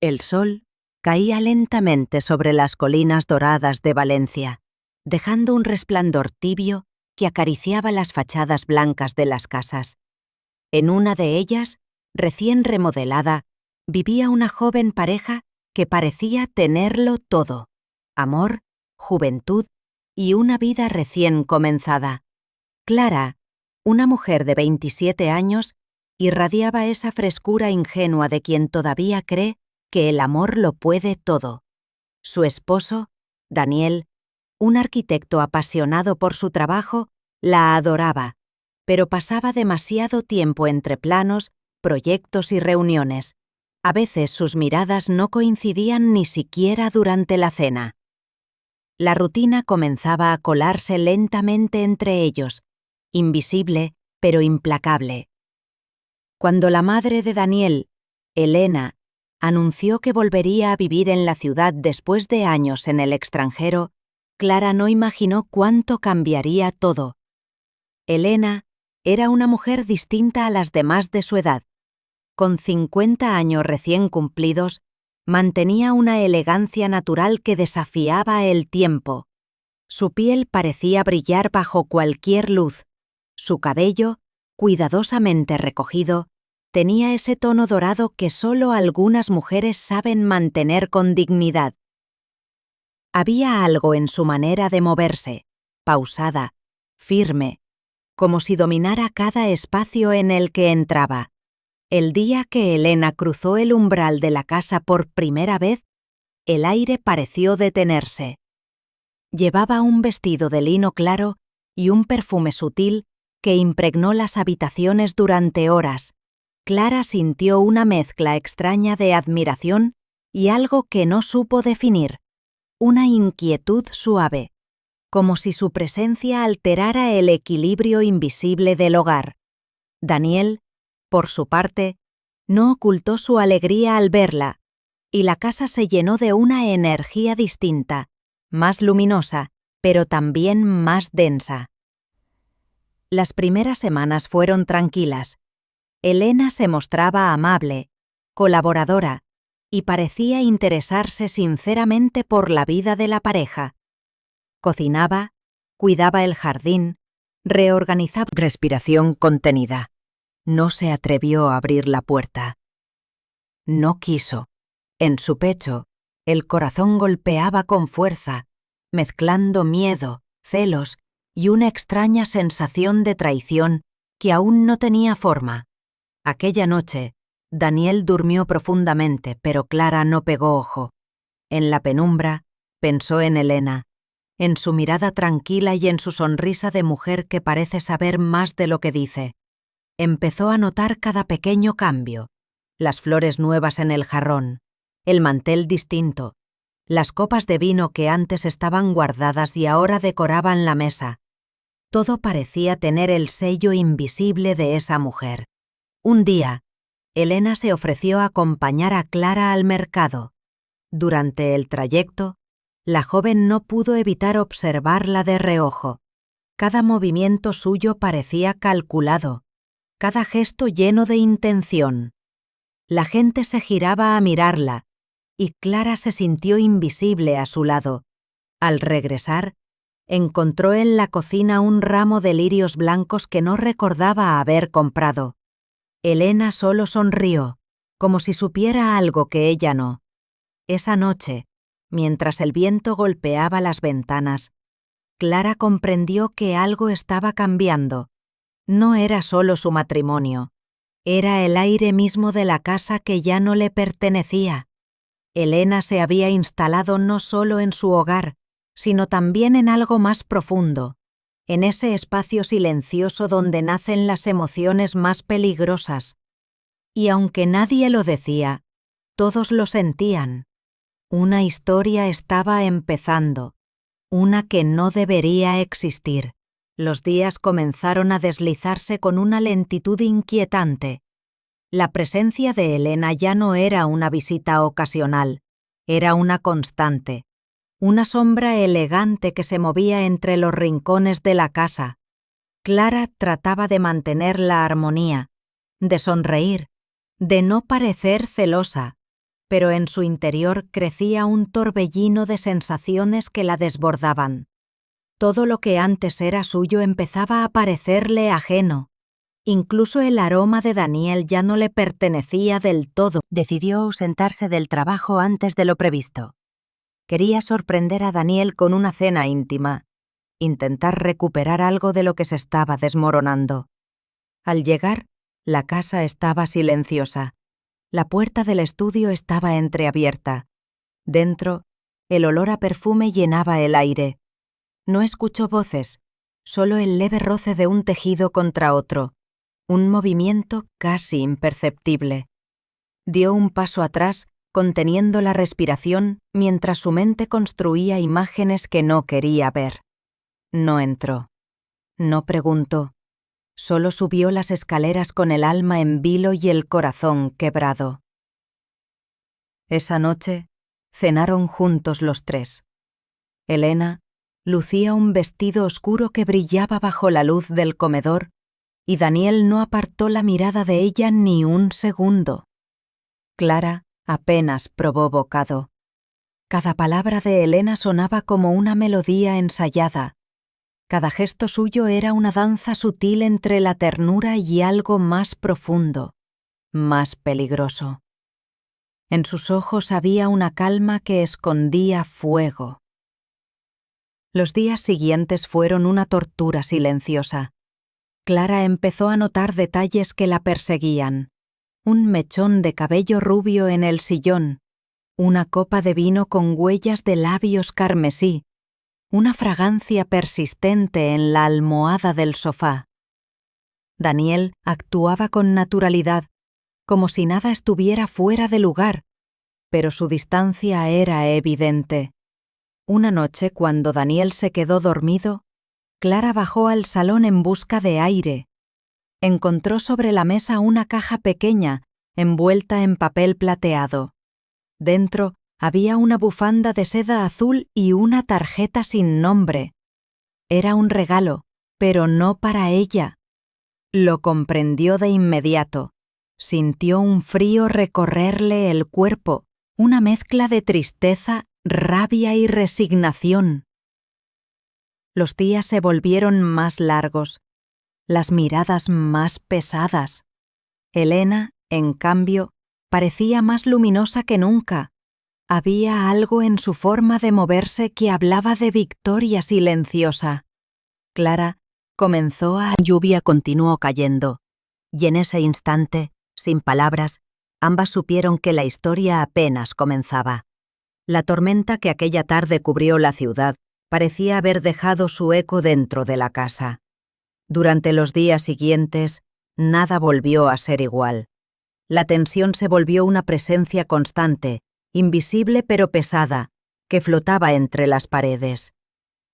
El sol caía lentamente sobre las colinas doradas de Valencia, dejando un resplandor tibio que acariciaba las fachadas blancas de las casas. En una de ellas, recién remodelada, vivía una joven pareja que parecía tenerlo todo: amor, juventud y una vida recién comenzada. Clara, una mujer de 27 años, irradiaba esa frescura ingenua de quien todavía cree que el amor lo puede todo. Su esposo, Daniel, un arquitecto apasionado por su trabajo, la adoraba, pero pasaba demasiado tiempo entre planos, proyectos y reuniones. A veces sus miradas no coincidían ni siquiera durante la cena. La rutina comenzaba a colarse lentamente entre ellos, invisible pero implacable. Cuando la madre de Daniel, Elena, anunció que volvería a vivir en la ciudad después de años en el extranjero, Clara no imaginó cuánto cambiaría todo. Elena era una mujer distinta a las demás de su edad. Con 50 años recién cumplidos, mantenía una elegancia natural que desafiaba el tiempo. Su piel parecía brillar bajo cualquier luz. Su cabello, cuidadosamente recogido, tenía ese tono dorado que solo algunas mujeres saben mantener con dignidad. Había algo en su manera de moverse, pausada, firme, como si dominara cada espacio en el que entraba. El día que Elena cruzó el umbral de la casa por primera vez, el aire pareció detenerse. Llevaba un vestido de lino claro y un perfume sutil que impregnó las habitaciones durante horas. Clara sintió una mezcla extraña de admiración y algo que no supo definir, una inquietud suave, como si su presencia alterara el equilibrio invisible del hogar. Daniel, por su parte, no ocultó su alegría al verla, y la casa se llenó de una energía distinta, más luminosa, pero también más densa. Las primeras semanas fueron tranquilas. Elena se mostraba amable, colaboradora, y parecía interesarse sinceramente por la vida de la pareja. Cocinaba, cuidaba el jardín, reorganizaba. Respiración contenida. No se atrevió a abrir la puerta. No quiso. En su pecho, el corazón golpeaba con fuerza, mezclando miedo, celos y una extraña sensación de traición que aún no tenía forma. Aquella noche, Daniel durmió profundamente, pero Clara no pegó ojo. En la penumbra, pensó en Elena, en su mirada tranquila y en su sonrisa de mujer que parece saber más de lo que dice. Empezó a notar cada pequeño cambio: las flores nuevas en el jarrón, el mantel distinto, las copas de vino que antes estaban guardadas y ahora decoraban la mesa. Todo parecía tener el sello invisible de esa mujer. Un día, Elena se ofreció a acompañar a Clara al mercado. Durante el trayecto, la joven no pudo evitar observarla de reojo. Cada movimiento suyo parecía calculado, cada gesto lleno de intención. La gente se giraba a mirarla, y Clara se sintió invisible a su lado. Al regresar, encontró en la cocina un ramo de lirios blancos que no recordaba haber comprado. Elena solo sonrió, como si supiera algo que ella no. Esa noche, mientras el viento golpeaba las ventanas, Clara comprendió que algo estaba cambiando. No era solo su matrimonio, era el aire mismo de la casa que ya no le pertenecía. Elena se había instalado no solo en su hogar, sino también en algo más profundo, en ese espacio silencioso donde nacen las emociones más peligrosas. Y aunque nadie lo decía, todos lo sentían. Una historia estaba empezando, una que no debería existir. Los días comenzaron a deslizarse con una lentitud inquietante. La presencia de Elena ya no era una visita ocasional, era una constante, una sombra elegante que se movía entre los rincones de la casa. Clara trataba de mantener la armonía, de sonreír, de no parecer celosa, pero en su interior crecía un torbellino de sensaciones que la desbordaban. Todo lo que antes era suyo empezaba a parecerle ajeno. Incluso el aroma de Daniel ya no le pertenecía del todo. Decidió ausentarse del trabajo antes de lo previsto. Quería sorprender a Daniel con una cena íntima, intentar recuperar algo de lo que se estaba desmoronando. Al llegar, la casa estaba silenciosa. La puerta del estudio estaba entreabierta. Dentro, el olor a perfume llenaba el aire. No escuchó voces, solo el leve roce de un tejido contra otro, un movimiento casi imperceptible. Dio un paso atrás, conteniendo la respiración mientras su mente construía imágenes que no quería ver. No entró. No preguntó. Solo subió las escaleras con el alma en vilo y el corazón quebrado. Esa noche, cenaron juntos los tres. Elena lucía un vestido oscuro que brillaba bajo la luz del comedor, y Daniel no apartó la mirada de ella ni un segundo. Clara apenas probó bocado. Cada palabra de Elena sonaba como una melodía ensayada. Cada gesto suyo era una danza sutil entre la ternura y algo más profundo, más peligroso. En sus ojos había una calma que escondía fuego. Los días siguientes fueron una tortura silenciosa. Clara empezó a notar detalles que la perseguían. Un mechón de cabello rubio en el sillón, una copa de vino con huellas de labios carmesí, una fragancia persistente en la almohada del sofá. Daniel actuaba con naturalidad, como si nada estuviera fuera de lugar, pero su distancia era evidente. Una noche, cuando Daniel se quedó dormido, Clara bajó al salón en busca de aire. Encontró sobre la mesa una caja pequeña, envuelta en papel plateado. Dentro había una bufanda de seda azul y una tarjeta sin nombre. Era un regalo, pero no para ella. Lo comprendió de inmediato. Sintió un frío recorrerle el cuerpo, una mezcla de tristeza, rabia y resignación. Los días se volvieron más largos, las miradas más pesadas. Elena, en cambio, parecía más luminosa que nunca. Había algo en su forma de moverse que hablaba de victoria silenciosa. Clara comenzó a... Lluvia continuó cayendo, y en ese instante, sin palabras, ambas supieron que la historia apenas comenzaba. La tormenta que aquella tarde cubrió la ciudad parecía haber dejado su eco dentro de la casa. Durante los días siguientes, nada volvió a ser igual. La tensión se volvió una presencia constante, invisible pero pesada, que flotaba entre las paredes.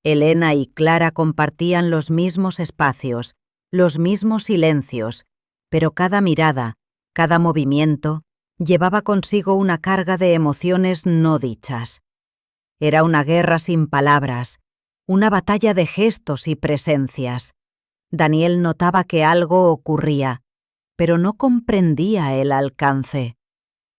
Elena y Clara compartían los mismos espacios, los mismos silencios, pero cada mirada, cada movimiento, llevaba consigo una carga de emociones no dichas. Era una guerra sin palabras, una batalla de gestos y presencias. Daniel notaba que algo ocurría, pero no comprendía el alcance.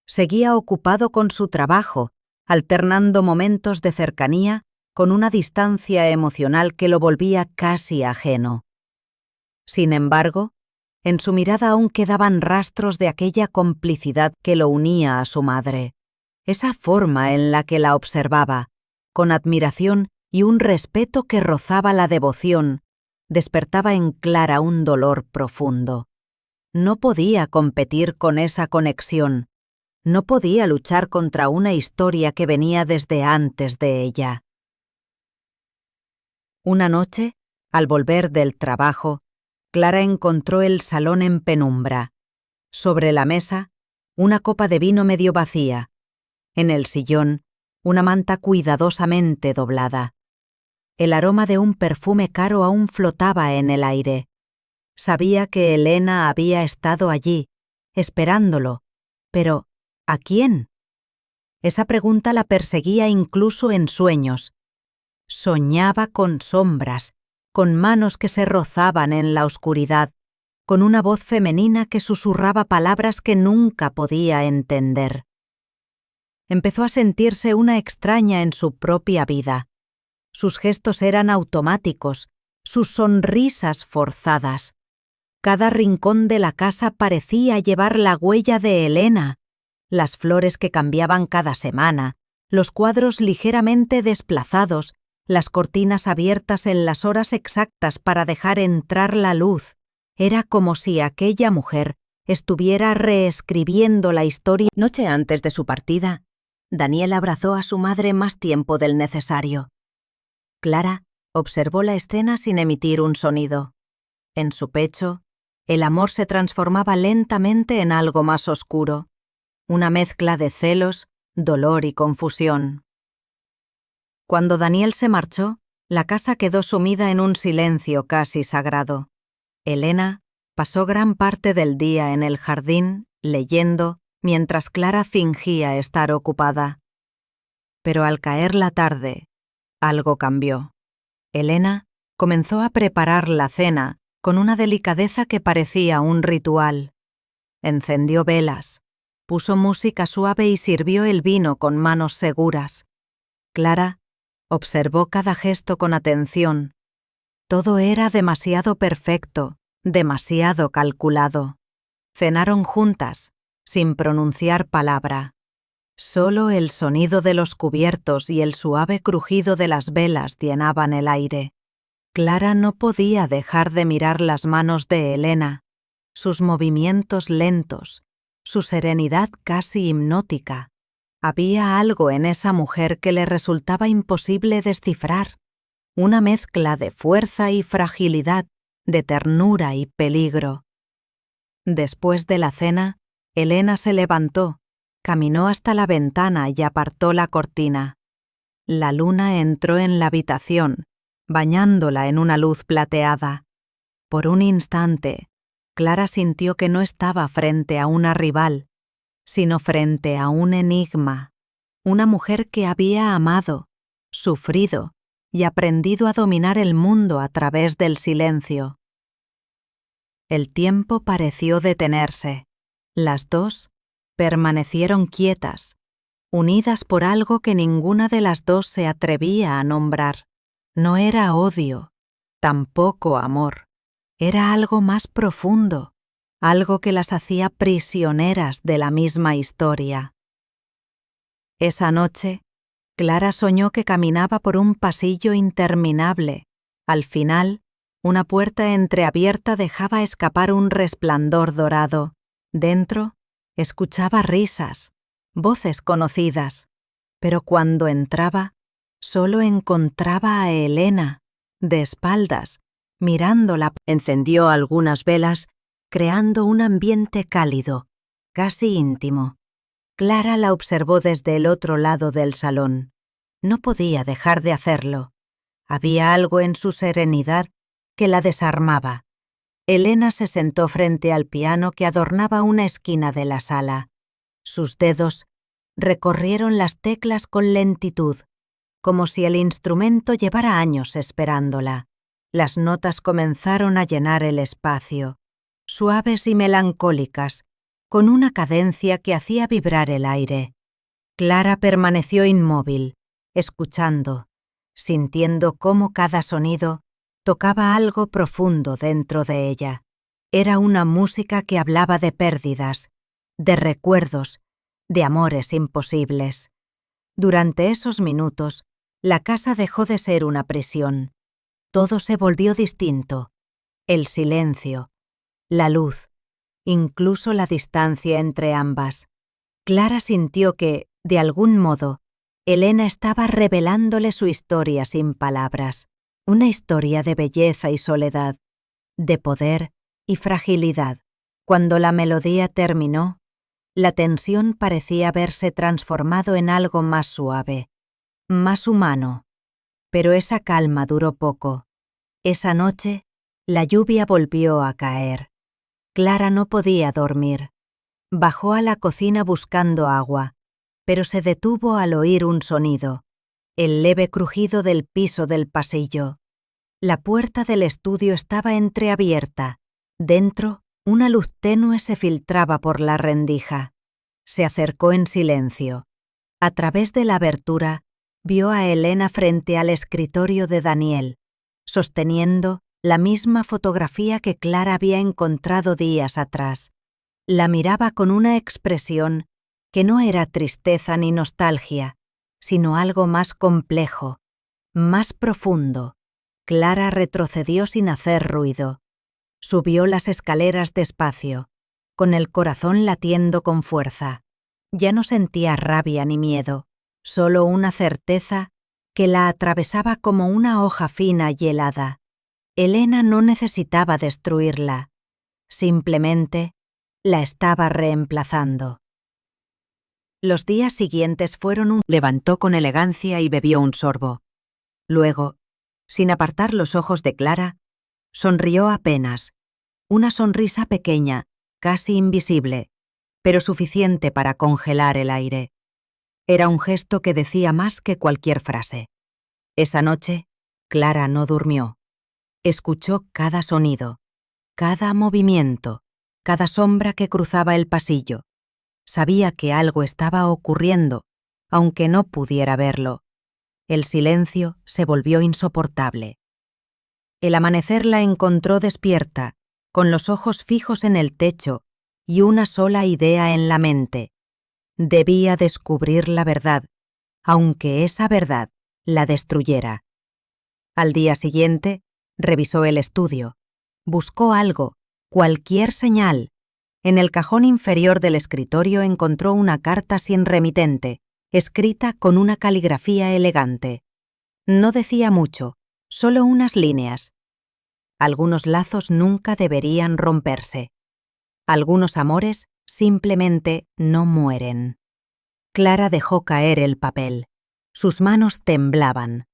Seguía ocupado con su trabajo, alternando momentos de cercanía con una distancia emocional que lo volvía casi ajeno. Sin embargo, en su mirada aún quedaban rastros de aquella complicidad que lo unía a su madre, esa forma en la que la observaba, con admiración y un respeto que rozaba la devoción, despertaba en Clara un dolor profundo. No podía competir con esa conexión, no podía luchar contra una historia que venía desde antes de ella. Una noche, al volver del trabajo, Clara encontró el salón en penumbra. Sobre la mesa, una copa de vino medio vacía. En el sillón, una manta cuidadosamente doblada. El aroma de un perfume caro aún flotaba en el aire. Sabía que Elena había estado allí, esperándolo, pero ¿a quién? Esa pregunta la perseguía incluso en sueños. Soñaba con sombras, con manos que se rozaban en la oscuridad, con una voz femenina que susurraba palabras que nunca podía entender. empezó a sentirse una extraña en su propia vida. Sus gestos eran automáticos, sus sonrisas forzadas. Cada rincón de la casa parecía llevar la huella de Elena. Las flores que cambiaban cada semana, los cuadros ligeramente desplazados, las cortinas abiertas en las horas exactas para dejar entrar la luz. Era como si aquella mujer estuviera reescribiendo la historia. Noche antes de su partida, Daniel abrazó a su madre más tiempo del necesario. Clara observó la escena sin emitir un sonido. En su pecho, el amor se transformaba lentamente en algo más oscuro, una mezcla de celos, dolor y confusión. Cuando Daniel se marchó, la casa quedó sumida en un silencio casi sagrado. Elena pasó gran parte del día en el jardín, leyendo, mientras Clara fingía estar ocupada. Pero al caer la tarde, algo cambió. Elena comenzó a preparar la cena con una delicadeza que parecía un ritual. Encendió velas, puso música suave y sirvió el vino con manos seguras. Clara observó cada gesto con atención. Todo era demasiado perfecto, demasiado calculado. Cenaron juntas, sin pronunciar palabra. Solo el sonido de los cubiertos y el suave crujido de las velas llenaban el aire. Clara no podía dejar de mirar las manos de Elena, sus movimientos lentos, su serenidad casi hipnótica. Había algo en esa mujer que le resultaba imposible descifrar, una mezcla de fuerza y fragilidad, de ternura y peligro. Después de la cena, Elena se levantó, caminó hasta la ventana y apartó la cortina. La luna entró en la habitación, bañándola en una luz plateada. Por un instante, Clara sintió que no estaba frente a una rival, sino frente a un enigma, una mujer que había amado, sufrido y aprendido a dominar el mundo a través del silencio. El tiempo pareció detenerse. Las dos permanecieron quietas, unidas por algo que ninguna de las dos se atrevía a nombrar. No era odio, tampoco amor. Era algo más profundo, algo que las hacía prisioneras de la misma historia. Esa noche, Clara soñó que caminaba por un pasillo interminable. Al final, una puerta entreabierta dejaba escapar un resplandor dorado. Dentro, escuchaba risas, voces conocidas, pero cuando entraba, solo encontraba a Elena, de espaldas, mirándola. Encendió algunas velas, creando un ambiente cálido, casi íntimo. Clara la observó desde el otro lado del salón. No podía dejar de hacerlo. Había algo en su serenidad que la desarmaba. Elena se sentó frente al piano que adornaba una esquina de la sala. Sus dedos recorrieron las teclas con lentitud, como si el instrumento llevara años esperándola. Las notas comenzaron a llenar el espacio, suaves y melancólicas, con una cadencia que hacía vibrar el aire. Clara permaneció inmóvil, escuchando, sintiendo cómo cada sonido tocaba algo profundo dentro de ella. Era una música que hablaba de pérdidas, de recuerdos, de amores imposibles. Durante esos minutos, la casa dejó de ser una prisión. Todo se volvió distinto. El silencio, la luz, incluso la distancia entre ambas. Clara sintió que, de algún modo, Elena estaba revelándole su historia sin palabras. Una historia de belleza y soledad, de poder y fragilidad. Cuando la melodía terminó, la tensión parecía haberse transformado en algo más suave, más humano. Pero esa calma duró poco. Esa noche, la lluvia volvió a caer. Clara no podía dormir. Bajó a la cocina buscando agua, pero se detuvo al oír un sonido, el leve crujido del piso del pasillo. La puerta del estudio estaba entreabierta. Dentro, una luz tenue se filtraba por la rendija. Se acercó en silencio. A través de la abertura, vio a Elena frente al escritorio de Daniel, sosteniendo la misma fotografía que Clara había encontrado días atrás. La miraba con una expresión que no era tristeza ni nostalgia, sino algo más complejo, más profundo. Clara retrocedió sin hacer ruido. Subió las escaleras despacio, con el corazón latiendo con fuerza. Ya no sentía rabia ni miedo, solo una certeza que la atravesaba como una hoja fina y helada. Elena no necesitaba destruirla, simplemente la estaba reemplazando. Los días siguientes fueron Levantó con elegancia y bebió un sorbo. Luego, sin apartar los ojos de Clara, sonrió apenas, una sonrisa pequeña, casi invisible, pero suficiente para congelar el aire. Era un gesto que decía más que cualquier frase. Esa noche, Clara no durmió. Escuchó cada sonido, cada movimiento, cada sombra que cruzaba el pasillo. Sabía que algo estaba ocurriendo, aunque no pudiera verlo. El silencio se volvió insoportable. El amanecer la encontró despierta, con los ojos fijos en el techo y una sola idea en la mente. Debía descubrir la verdad, aunque esa verdad la destruyera. Al día siguiente, revisó el estudio. Buscó algo, cualquier señal. En el cajón inferior del escritorio encontró una carta sin remitente, escrita con una caligrafía elegante. No decía mucho, solo unas líneas. Algunos lazos nunca deberían romperse. Algunos amores simplemente no mueren. Clara dejó caer el papel. Sus manos temblaban.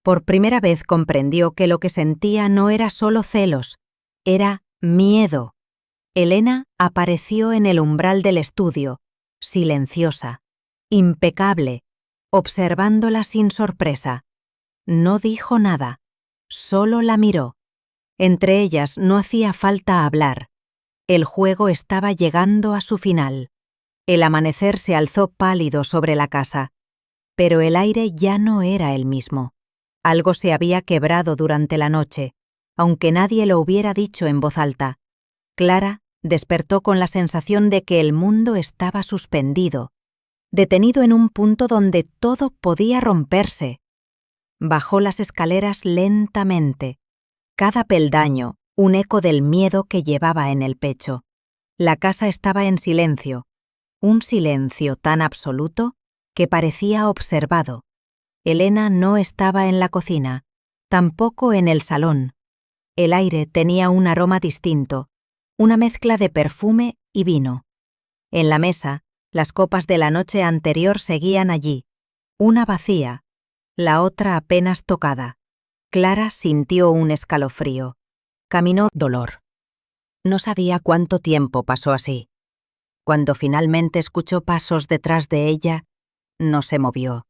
Por primera vez comprendió que lo que sentía no era solo celos, era miedo. Elena apareció en el umbral del estudio, silenciosa, impecable, observándola sin sorpresa. No dijo nada, solo la miró. Entre ellas no hacía falta hablar. El juego estaba llegando a su final. El amanecer se alzó pálido sobre la casa, pero el aire ya no era el mismo. Algo se había quebrado durante la noche, aunque nadie lo hubiera dicho en voz alta. Clara despertó con la sensación de que el mundo estaba suspendido, detenido en un punto donde todo podía romperse. Bajó las escaleras lentamente, cada peldaño un eco del miedo que llevaba en el pecho. La casa estaba en silencio, un silencio tan absoluto que parecía observado. Elena no estaba en la cocina, tampoco en el salón. El aire tenía un aroma distinto, una mezcla de perfume y vino. En la mesa, las copas de la noche anterior seguían allí, una vacía, la otra apenas tocada. Clara sintió un escalofrío. Caminó dolor. No sabía cuánto tiempo pasó así. Cuando finalmente escuchó pasos detrás de ella, no se movió.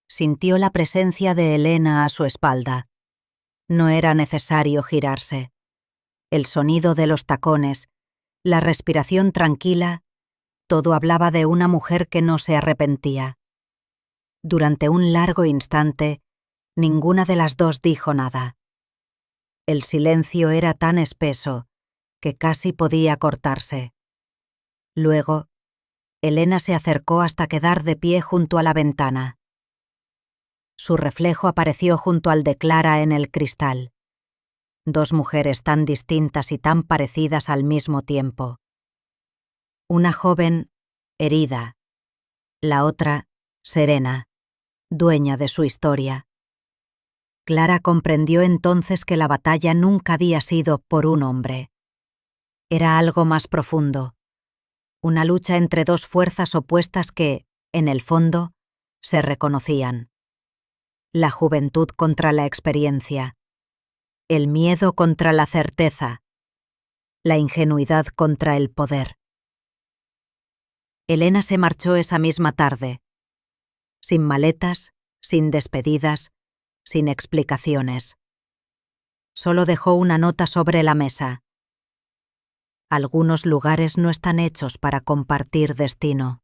Sintió la presencia de Elena a su espalda. No era necesario girarse. El sonido de los tacones, la respiración tranquila, todo hablaba de una mujer que no se arrepentía. Durante un largo instante, ninguna de las dos dijo nada. El silencio era tan espeso que casi podía cortarse. Luego, Elena se acercó hasta quedar de pie junto a la ventana. Su reflejo apareció junto al de Clara en el cristal. Dos mujeres tan distintas y tan parecidas al mismo tiempo. Una joven, herida. La otra, serena, dueña de su historia. Clara comprendió entonces que la batalla nunca había sido por un hombre. Era algo más profundo. Una lucha entre dos fuerzas opuestas que, en el fondo, se reconocían. La juventud contra la experiencia. El miedo contra la certeza. La ingenuidad contra el poder. Elena se marchó esa misma tarde. Sin maletas, sin despedidas, sin explicaciones. Solo dejó una nota sobre la mesa. Algunos lugares no están hechos para compartir destino.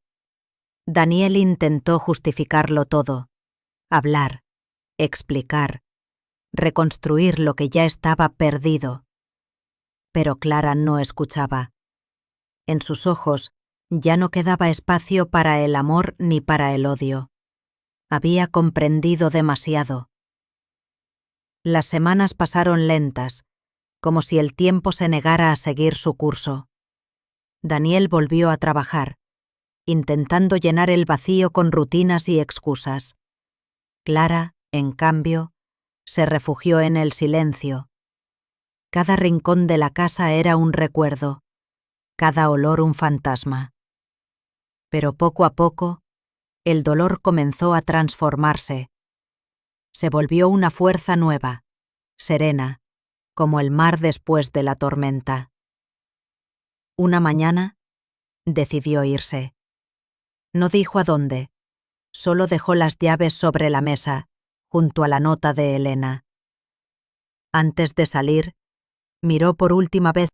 Daniel intentó justificarlo todo, hablar, explicar, reconstruir lo que ya estaba perdido. Pero Clara no escuchaba. En sus ojos ya no quedaba espacio para el amor ni para el odio. Había comprendido demasiado. Las semanas pasaron lentas, como si el tiempo se negara a seguir su curso. Daniel volvió a trabajar, intentando llenar el vacío con rutinas y excusas. Clara, en cambio, se refugió en el silencio. Cada rincón de la casa era un recuerdo, cada olor un fantasma. Pero poco a poco, el dolor comenzó a transformarse. Se volvió una fuerza nueva, serena, como el mar después de la tormenta. Una mañana, decidió irse. No dijo a dónde, solo dejó las llaves sobre la mesa, junto a la nota de Elena. Antes de salir, miró por última vez